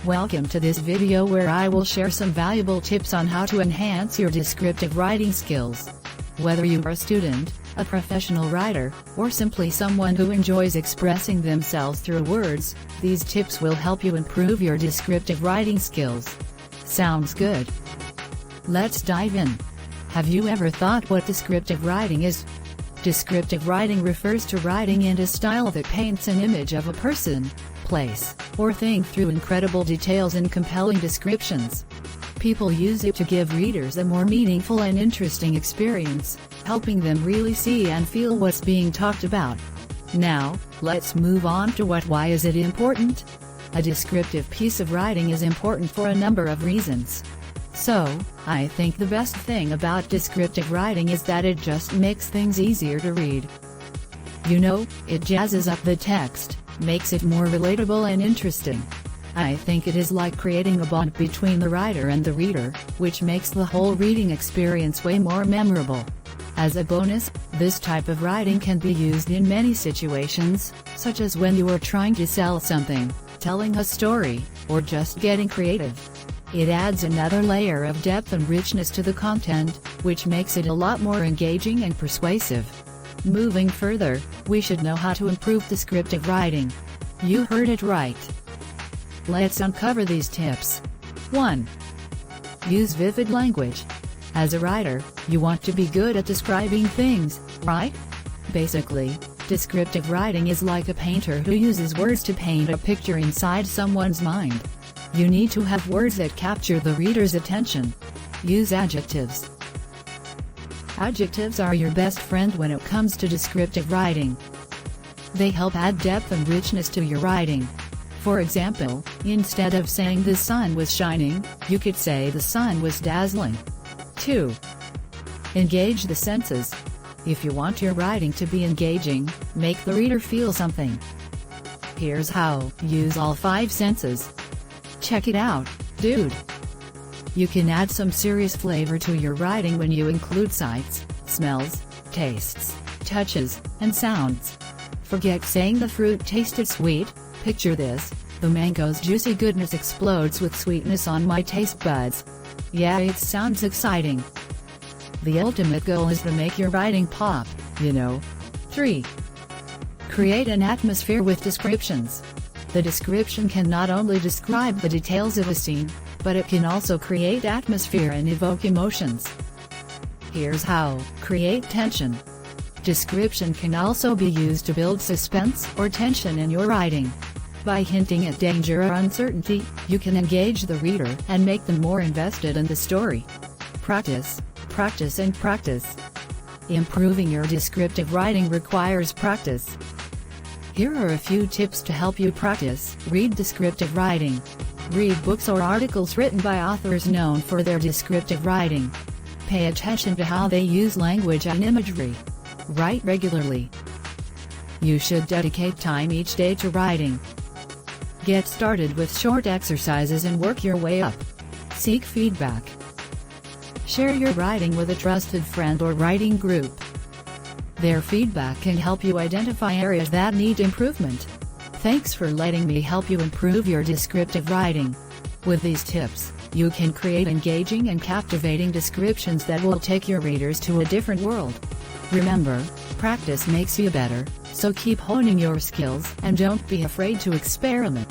Welcome to this video where I will share some valuable tips on how to enhance your descriptive writing skills. Whether you are a student, a professional writer, or simply someone who enjoys expressing themselves through words, these tips will help you improve your descriptive writing skills. Sounds good? Let's dive in. Have you ever thought what descriptive writing is? Descriptive writing refers to writing in a style that paints an image of a person, place, or thing through incredible details and compelling descriptions. People use it to give readers a more meaningful and interesting experience, helping them really see and feel what's being talked about. Now, let's move on to why is it important? A descriptive piece of writing is important for a number of reasons. So, I think the best thing about descriptive writing is that it just makes things easier to read. You know, it jazzes up the text, makes it more relatable and interesting. I think it is like creating a bond between the writer and the reader, which makes the whole reading experience way more memorable. As a bonus, this type of writing can be used in many situations, such as when you are trying to sell something, telling a story, or just getting creative. It adds another layer of depth and richness to the content, which makes it a lot more engaging and persuasive. Moving further, we should know how to improve descriptive writing. You heard it right. Let's uncover these tips. 1. Use vivid language. As a writer, you want to be good at describing things, right? Basically, descriptive writing is like a painter who uses words to paint a picture inside someone's mind. You need to have words that capture the reader's attention. Use adjectives. Adjectives are your best friend when it comes to descriptive writing. They help add depth and richness to your writing. For example, instead of saying the sun was shining, you could say the sun was dazzling. 2. Engage the senses. If you want your writing to be engaging, make the reader feel something. Here's how: use all 5 senses. Check it out, dude! You can add some serious flavor to your writing when you include sights, smells, tastes, touches, and sounds. Forget saying the fruit tasted sweet. Picture this: the mango's juicy goodness explodes with sweetness on my taste buds. Yeah, it sounds exciting. The ultimate goal is to make your writing pop, you know. 3. Create an atmosphere with descriptions. The description can not only describe the details of a scene, but it can also create atmosphere and evoke emotions. Here's how: create tension. Description can also be used to build suspense or tension in your writing. By hinting at danger or uncertainty, you can engage the reader and make them more invested in the story. Practice, practice and practice. Improving your descriptive writing requires practice. Here are a few tips to help you practice. Read descriptive writing. Read books or articles written by authors known for their descriptive writing. Pay attention to how they use language and imagery. Write regularly. You should dedicate time each day to writing. Get started with short exercises and work your way up. Seek feedback. Share your writing with a trusted friend or writing group. Their feedback can help you identify areas that need improvement. Thanks for letting me help you improve your descriptive writing. With these tips, you can create engaging and captivating descriptions that will take your readers to a different world. Remember, practice makes you better, so keep honing your skills and don't be afraid to experiment.